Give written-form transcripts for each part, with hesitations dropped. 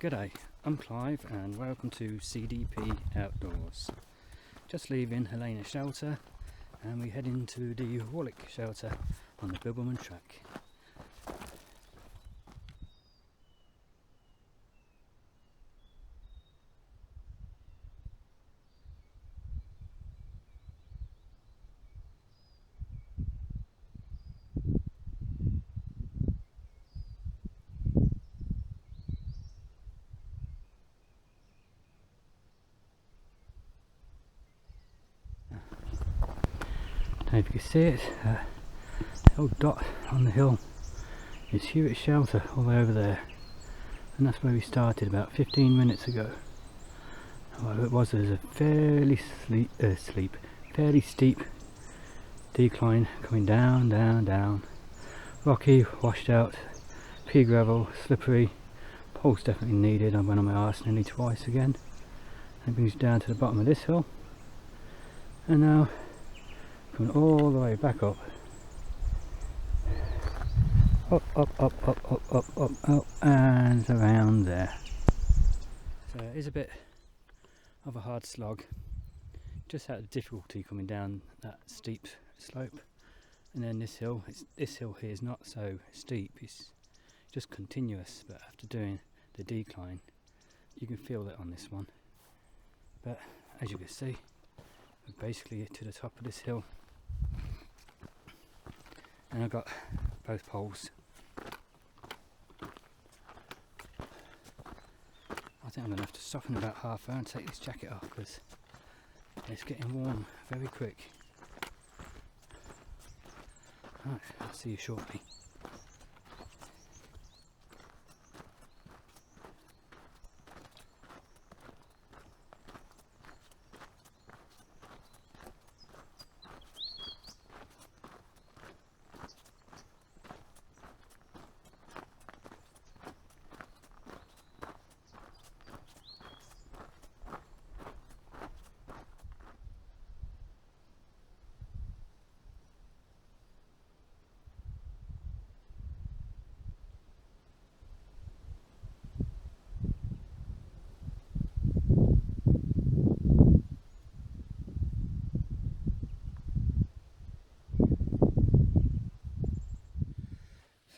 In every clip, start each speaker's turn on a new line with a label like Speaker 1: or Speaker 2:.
Speaker 1: G'day, I'm Clive and welcome to CDP Outdoors. Just leaving Helena shelter and we head into the Waalegh shelter on the Bibbulmun track. Now if you can see it, the old dot on the hill is Hewitt shelter all the way over there, and that's where we started about 15 minutes ago. Well, it was a fairly steep decline coming down, down, rocky, washed out, pea gravel, slippery, poles definitely needed. I went on my arse nearly twice again. It brings you down to the bottom of this hill, and now coming all the way back up, up, and around there. So it is a bit of a hard slog, just out of difficulty coming down that steep slope. And then this hill here is not so steep, it's just continuous, but after doing the decline you can feel that on this one. But as you can see, we're basically to the top of this hill, and I've got both poles. I think I'm going to have to stop in about half hour and take this jacket off because it's getting warm very quick. Right, I'll see you shortly.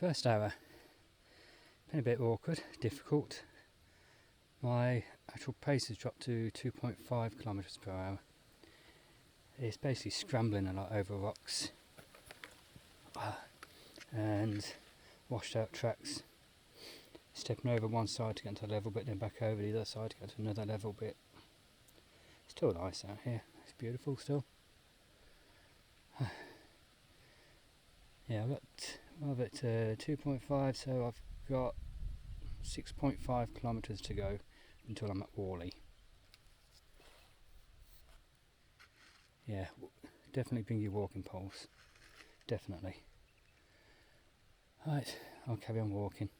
Speaker 1: First hour, been a bit awkward, difficult. My actual pace has dropped to 2.5 kilometers per hour. It's basically scrambling a lot over rocks and washed out tracks. Stepping over one side to get into a level bit, then back over the other side to get to another level bit. Still nice out here, it's beautiful still. Yeah, I've got at 2.5, so I've got 6.5 kilometres to go until I'm at Waalegh. Yeah, definitely bring your walking poles, definitely. Right, I'll carry on walking.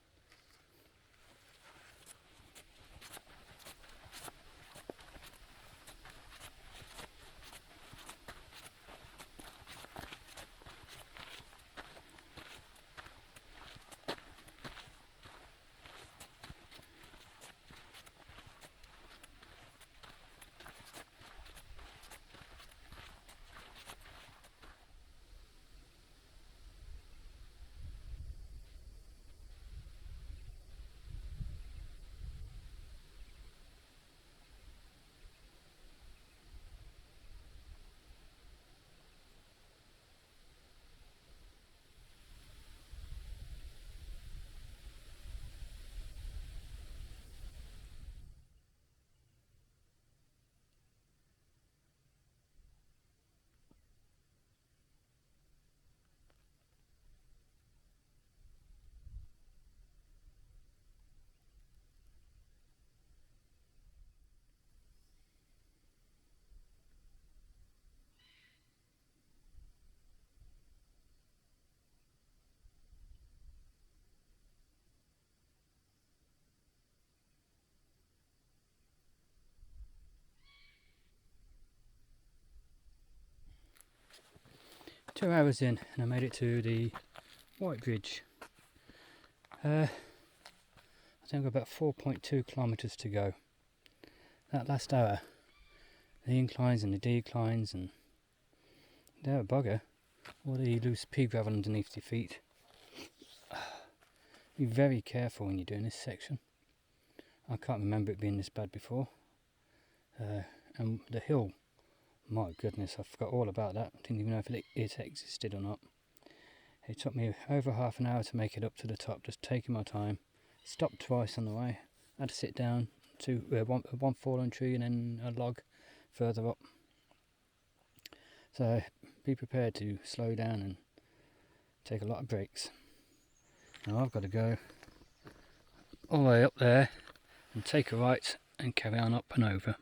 Speaker 1: Two hours in and I made it to the White Bridge. I I think I've got about 4.2 kilometres to go. That last hour, the inclines and the declines, and they're a bugger. All the loose pea gravel underneath your feet. Be very careful when you're doing this section. I can't remember it being this bad before. And the hill, my goodness, I forgot all about that. Didn't even know if it existed or not. It took me over half an hour to make it up to the top, just taking my time. Stopped twice on the way. I had to sit down to one fallen tree and then a log further up. So be prepared to slow down and take a lot of breaks. Now I've got to go all the way up there and take a right and carry on up and over.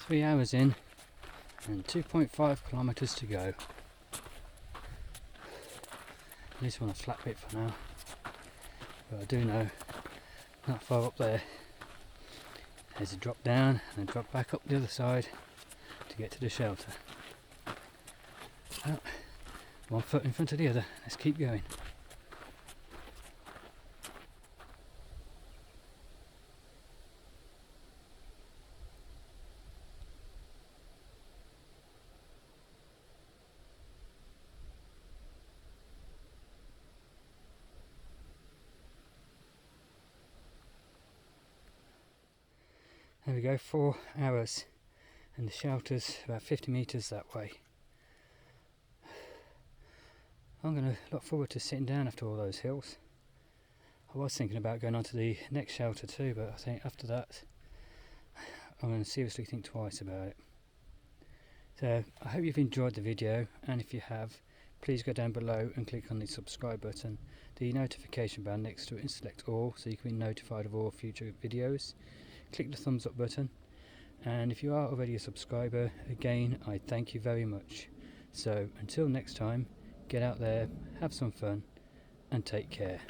Speaker 1: Three hours in and 2.5 kilometres to go. I just want a flat bit for now, but I do know not far up there there's a drop down and a drop back up the other side to get to the shelter. Well, one foot in front of the other, let's keep going. There we go, 4 hours, and the shelter's about 50 metres that way. I'm going to look forward to sitting down after all those hills. I was thinking about going on to the next shelter too, but I think after that I'm going to seriously think twice about it. So I hope you've enjoyed the video, and if you have, please go down below and click on the subscribe button, the notification bell next to it, and select all so you can be notified of all future videos. Click the thumbs up button, and if you are already a subscriber, again I thank you very much. So until next time, get out there, have some fun, and take care.